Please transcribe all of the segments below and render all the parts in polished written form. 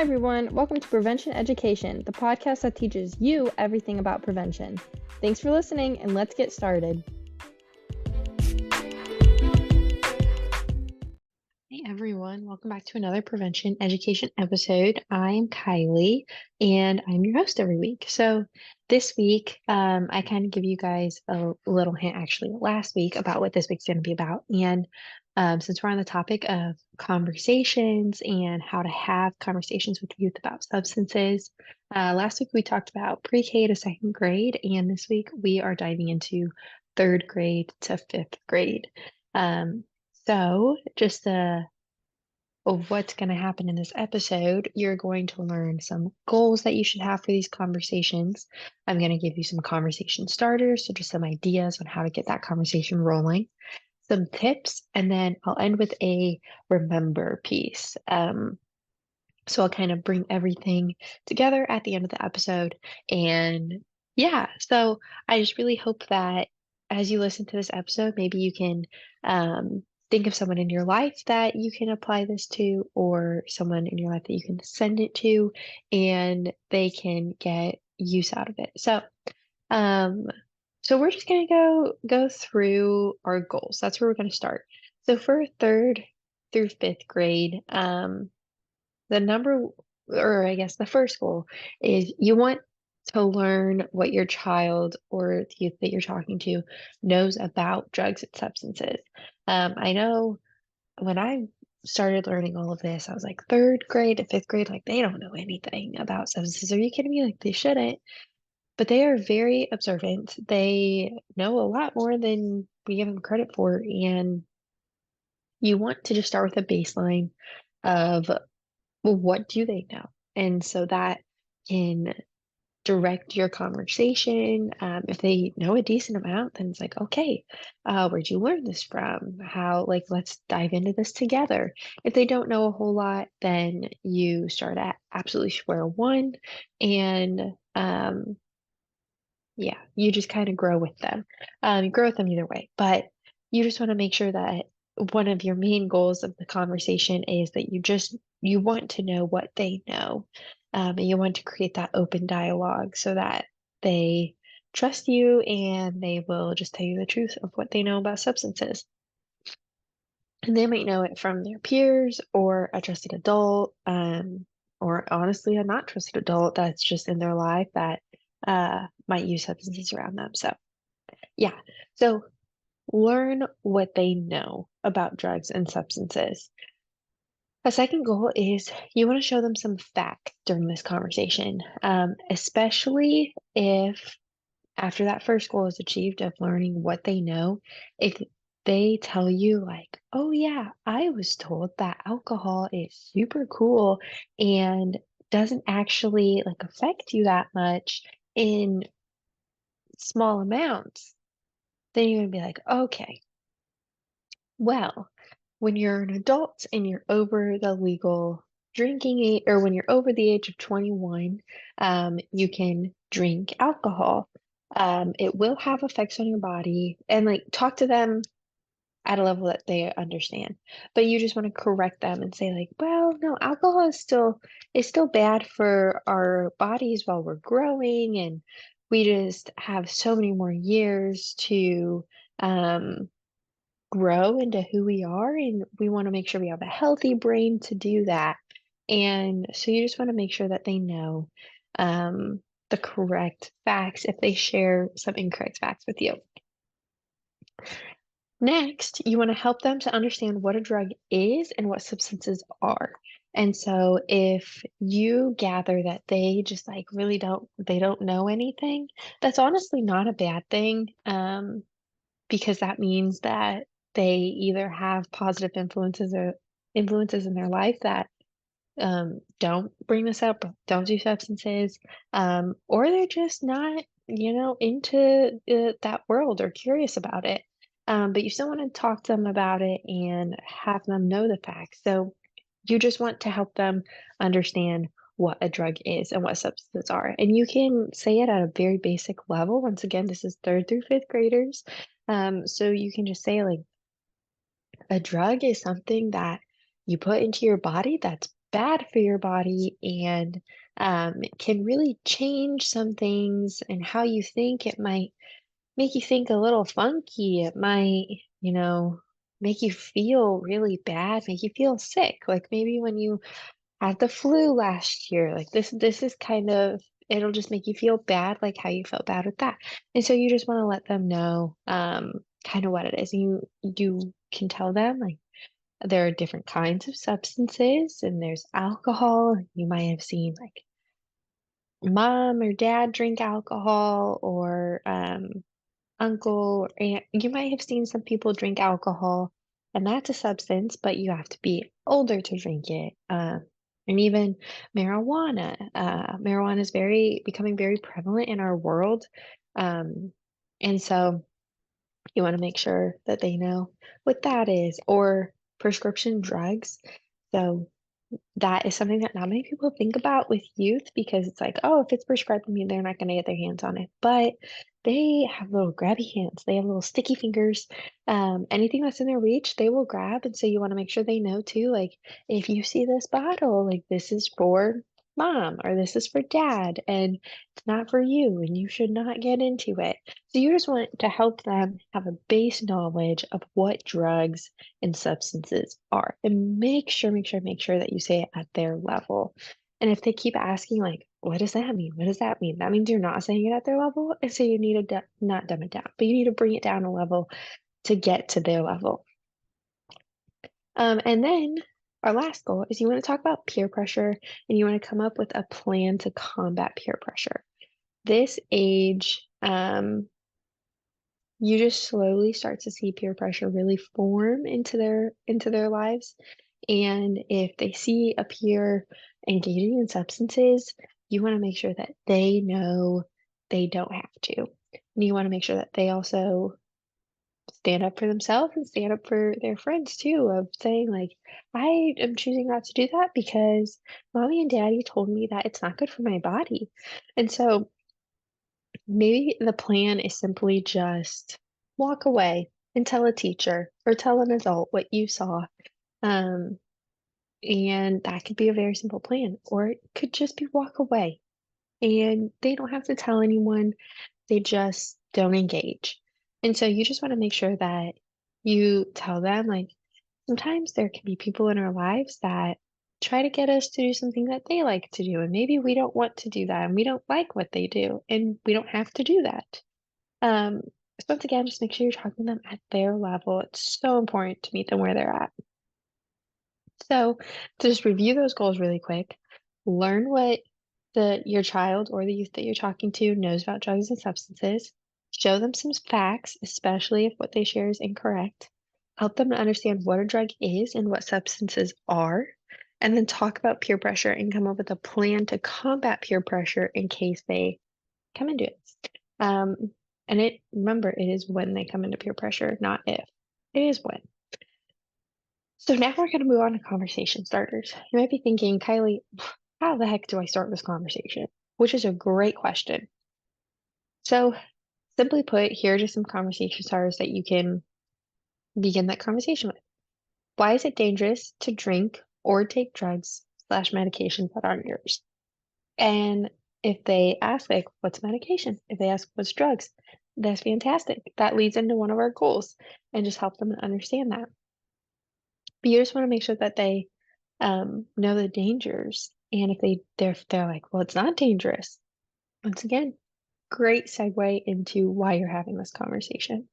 Hi, everyone. Welcome to Prevention Education, the podcast that teaches you everything about prevention. Thanks for listening, and let's get started. Hey, everyone. Welcome back to another Prevention Education episode. I'm Kylie, and I'm your host every week. So this week, I kind of give you guys a little hint, actually, last week about what this week's going to be about. And since we're on the topic of conversations and how to have conversations with youth about substances, last week we talked about pre-K to second grade, and this week we are diving into third grade to fifth grade. So just of what's going to happen in this episode, you're going to learn some goals that you should have for these conversations. I'm going to give you some conversation starters, so just some ideas on how to get that conversation rolling, some tips, and then I'll end with a remember piece. So I'll kind of bring everything together at the end of the episode. And yeah, so I just really hope that as you listen to this episode, maybe you can think of someone in your life that you can apply this to, or someone in your life that you can send it to, and they can get use out of it. Um, so we're just gonna go through our goals. That's where we're gonna start. So for third through fifth grade, the number, or I guess the first goal is you want to learn what your child or the youth that you're talking to knows about drugs and substances. I know when I started learning all of this, I was like third grade and fifth grade, like they don't know anything about substances. Are you kidding me? Like they shouldn't, but they are very observant. They know a lot more than we give them credit for. And you want to just start with a baseline of, well, what do they know? And so that can direct your conversation. If they know a decent amount, then it's like, okay, where'd you learn this from? How, like, let's dive into this together. If they don't know a whole lot, then you start at absolutely square one. And yeah, you just kind of grow with them. You grow with them either way, but you just want to make sure that one of your main goals of the conversation is that you want to know what they know. And you want to create that open dialogue so that they trust you and they will just tell you the truth of what they know about substances. And they might know it from their peers or a trusted adult, or honestly, a not trusted adult that's just in their life that might use substances around them. So, yeah. So, learn what they know about drugs and substances. A second goal is you want to show them some facts during this conversation, especially if after that first goal is achieved of learning what they know, if they tell you like, oh yeah, I was told that alcohol is super cool and doesn't actually like affect you that much in small amounts, then you're gonna be like, okay, well, when you're an adult and you're over the legal drinking age, or when you're over the age of 21, you can drink alcohol. It will have effects on your body, and like talk to them at a level that they understand. But you just want to correct them and say like, well, no, alcohol is still bad for our bodies while we're growing, and we just have so many more years to um grow into who we are, and we want to make sure we have a healthy brain to do that. And so you just want to make sure that they know the correct facts if they share some incorrect facts with you. Next, you want to help them to understand what a drug is and what substances are. And so if you gather that they just like really don't know anything, that's honestly not a bad thing. Because that means that they either have positive influences or influences in their life that don't bring this up, don't do substances, or they're just not, into that world or curious about it. But you still want to talk to them about it and have them know the facts. So you just want to help them understand what a drug is and what substances are. And you can say it at a very basic level. Once again, this is third through fifth graders. So you can just say like a drug is something that you put into your body that's bad for your body and it can really change some things and how you think. It might make you think a little funky. It might, make you feel really bad, make you feel sick. Like maybe when you had the flu last year, like this is kind of it'll just make you feel bad, like how you felt bad with that. And so you just want to let them know kind of what it is. You can tell them like there are different kinds of substances and there's alcohol. You might have seen like mom or dad drink alcohol or uncle or aunt. You might have seen some people drink alcohol, and that's a substance, but you have to be older to drink it. And even marijuana. Marijuana is becoming very prevalent in our world. Um, and so you want to make sure that they know what that is, or prescription drugs. So that is something that not many people think about with youth because it's like, oh, if it's prescribed to me, they're not going to get their hands on it. But they have little grabby hands. They have little sticky fingers. Anything that's in their reach, they will grab. And so you want to make sure they know too, like if you see this bottle, like this is for mom or this is for dad and it's not for you and you should not get into it. So you just want to help them have a base knowledge of what drugs and substances are. And make sure that you say it at their level. And if they keep asking, like, what does that mean? What does that mean? That means you're not saying it at their level. And so you need to not dumb it down, but you need to bring it down a level to get to their level. And then our last goal is you want to talk about peer pressure and you want to come up with a plan to combat peer pressure. This age, you just slowly start to see peer pressure really form into their lives. And if they see a peer engaging in substances, you want to make sure that they know they don't have to. And you want to make sure that they also stand up for themselves and stand up for their friends too, of saying, like, I am choosing not to do that because mommy and daddy told me that it's not good for my body. And so maybe the plan is simply just walk away and tell a teacher or tell an adult what you saw. Um, and that could be a very simple plan, or it could just be walk away and they don't have to tell anyone, they just don't engage. And so you just want to make sure that you tell them, like, sometimes there can be people in our lives that try to get us to do something that they like to do, and maybe we don't want to do that and we don't like what they do, and we don't have to do that. Um, so once again, just make sure you're talking to them at their level. It's so important to meet them where they're at. So to just review those goals really quick, learn what your child or the youth that you're talking to knows about drugs and substances. Show them some facts, especially if what they share is incorrect. Help them to understand what a drug is and what substances are. And then talk about peer pressure and come up with a plan to combat peer pressure in case they come into it. Um, and remember, it is when they come into peer pressure, not if. It is when. So now we're going to move on to conversation starters. You might be thinking, Kylie, how the heck do I start this conversation? Which is a great question. So, simply put, here are just some conversation starters that you can begin that conversation with. Why is it dangerous to drink or take drugs slash medications that aren't yours? And if they ask, like, what's medication? If they ask, what's drugs? That's fantastic. That leads into one of our goals and just help them understand that. But you just want to make sure that they know the dangers. And if they're like, well, it's not dangerous. Once again, great segue into why you're having this conversation.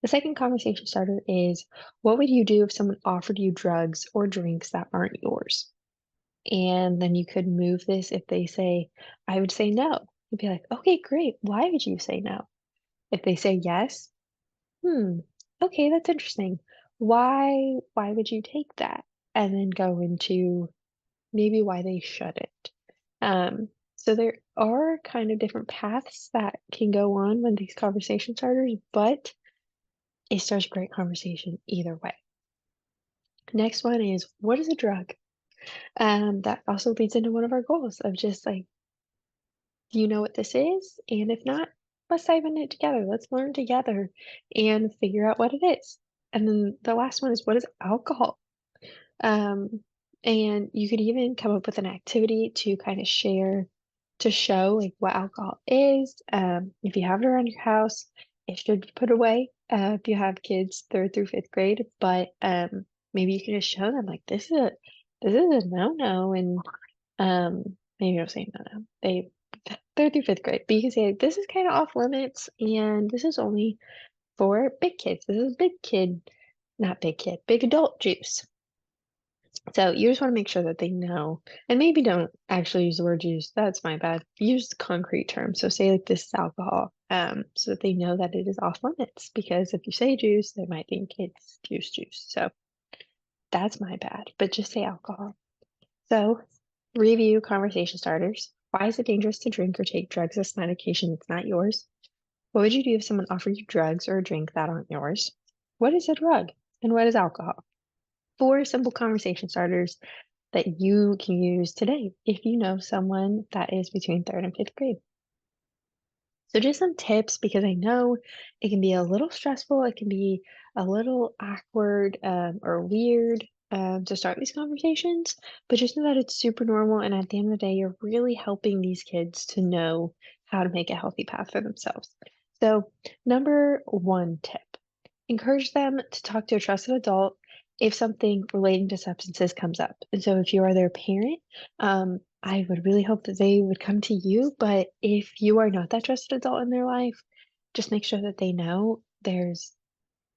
The second conversation starter is, what would you do if someone offered you drugs or drinks that aren't yours? And then you could move this if they say, I would say no. You'd be like, okay, great. Why would you say no? If they say yes, hmm, okay, that's interesting. Why would you take that? And then go into maybe why they shouldn't. So there are kind of different paths that can go on when these conversation starters, but it starts a great conversation either way. Next one is, what is a drug? That also leads into one of our goals of just like, do you know what this is? And if not, let's dive into it together. Let's learn together and figure out what it is. And then the last one is, what is alcohol? Um, And you could even come up with an activity to kind of share, to show like what alcohol is. If you have it around your house, it should be put away. If you have kids 3rd through 5th grade, but maybe you can just show them like this is a no-no, and maybe don't say no-no. They 3rd through 5th grade, but you can say like, this is kind of off limits, and this is only for big kids. This is big kid, not big kid, big adult juice. So you just want to make sure that they know, and maybe don't actually use the word juice. That's my bad. Use concrete terms. So say like this is alcohol, so that they know that it is off limits. Because if you say juice, they might think it's juice. So that's my bad. But just say alcohol. So review conversation starters. Why is it dangerous to drink or take drugs as medication that's not yours? What would you do if someone offered you drugs or a drink that aren't yours? What is a drug and what is alcohol? 4 simple conversation starters that you can use today if you know someone that is between 3rd and 5th grade. So just some tips, because I know it can be a little stressful, it can be a little awkward or weird to start these conversations, but just know that it's super normal. And at the end of the day, you're really helping these kids to know how to make a healthy path for themselves. So, number 1 tip, encourage them to talk to a trusted adult if something relating to substances comes up. And so, if you are their parent, I would really hope that they would come to you. But if you are not that trusted adult in their life, just make sure that they know there's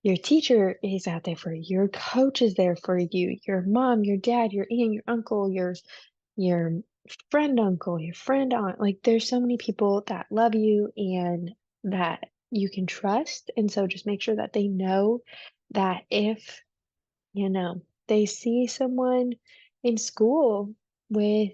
your teacher is out there for you, your coach is there for you, your mom, your dad, your aunt, your uncle, your friend uncle, your friend aunt. Like there's so many people that love you and that you can trust. And so just make sure that they know that if, they see someone in school with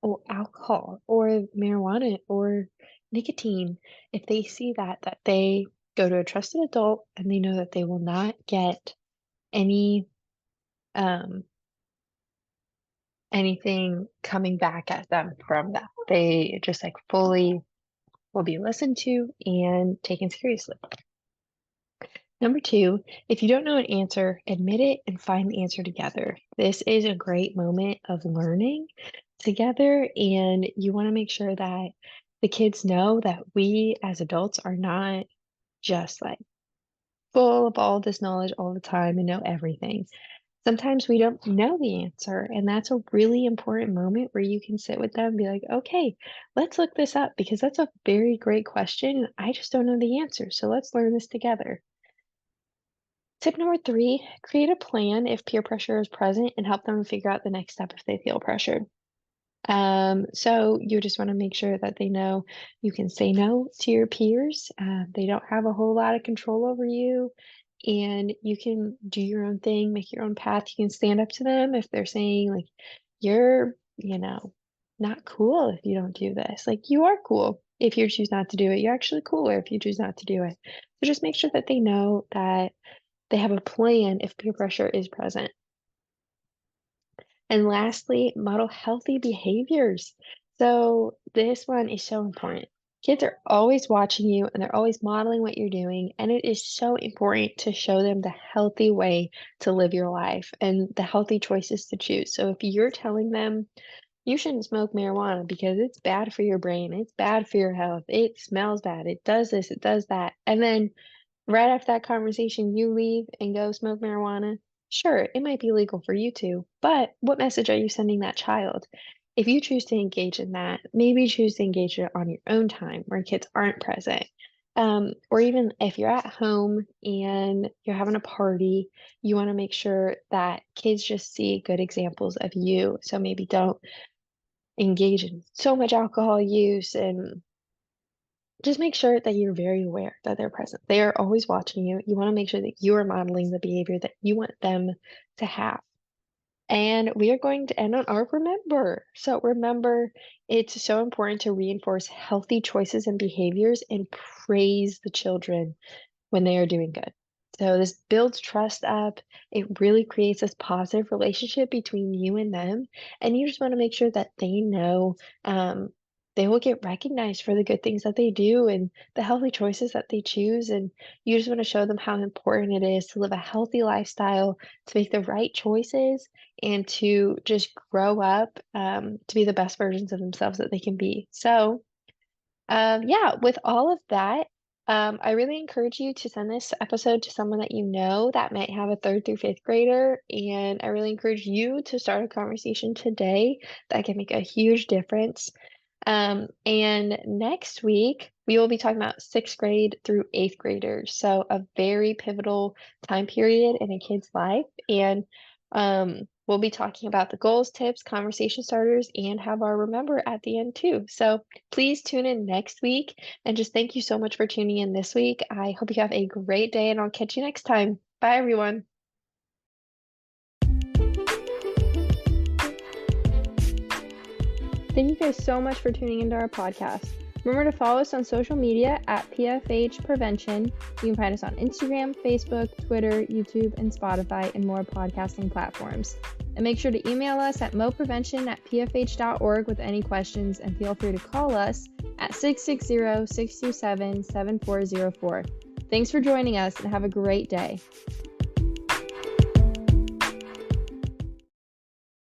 or alcohol or marijuana or nicotine, if they see that they go to a trusted adult and they know that they will not get any um anything coming back at them from that. They just like fully will be listened to and taken seriously. Number 2, if you don't know an answer, admit it and find the answer together. This is a great moment of learning together, and you want to make sure that the kids know that we as adults are not just like full of all this knowledge all the time and know everything. Sometimes we don't know the answer, and that's a really important moment where you can sit with them and be like, okay, let's look this up because that's a very great question. And I just don't know the answer. So let's learn this together. Tip number 3, create a plan if peer pressure is present and help them figure out the next step if they feel pressured. So you just want to make sure that they know you can say no to your peers. They don't have a whole lot of control over you, and you can do your own thing, make your own path. You can stand up to them if they're saying like you're, not cool if you don't do this. Like you are cool if you choose not to do it. You're actually cooler if you choose not to do it. So just make sure that they know that they have a plan if peer pressure is present. And lastly, model healthy behaviors. So this one is so important. Kids are always watching you and they're always modeling what you're doing. And it is so important to show them the healthy way to live your life and the healthy choices to choose. So if you're telling them you shouldn't smoke marijuana because it's bad for your brain, it's bad for your health, it smells bad, it does this, it does that. And then right after that conversation, you leave and go smoke marijuana. Sure, it might be legal for you to, but what message are you sending that child? If you choose to engage in that, maybe choose to engage it on your own time where kids aren't present. Or even if you're at home and you're having a party, you want to make sure that kids just see good examples of you. So maybe don't engage in so much alcohol use, and just make sure that you're very aware that they're present. They are always watching you. You want to make sure that you are modeling the behavior that you want them to have. And we are going to end on our remember. So remember, it's so important to reinforce healthy choices and behaviors and praise the children when they are doing good. So this builds trust up. It really creates this positive relationship between you and them. And you just want to make sure that they know they will get recognized for the good things that they do and the healthy choices that they choose. And you just want to show them how important it is to live a healthy lifestyle, to make the right choices, and to just grow up to be the best versions of themselves that they can be. So, yeah, with all of that, I really encourage you to send this episode to someone that you know that might have a 3rd through 5th grader. And I really encourage you to start a conversation today that can make a huge difference. And next week, we will be talking about 6th grade through 8th graders. So, a very pivotal time period in a kid's life. And we'll be talking about the goals, tips, conversation starters, and have our remember at the end, too. So, please tune in next week. And just thank you so much for tuning in this week. I hope you have a great day, and I'll catch you next time. Bye, everyone. Thank you guys so much for tuning into our podcast. Remember to follow us on social media at PFH Prevention. You can find us on Instagram, Facebook, Twitter, YouTube, and Spotify, and more podcasting platforms. And make sure to email us at moprevention@pfh.org with any questions, and feel free to call us at 660-627-7404. Thanks for joining us, and have a great day.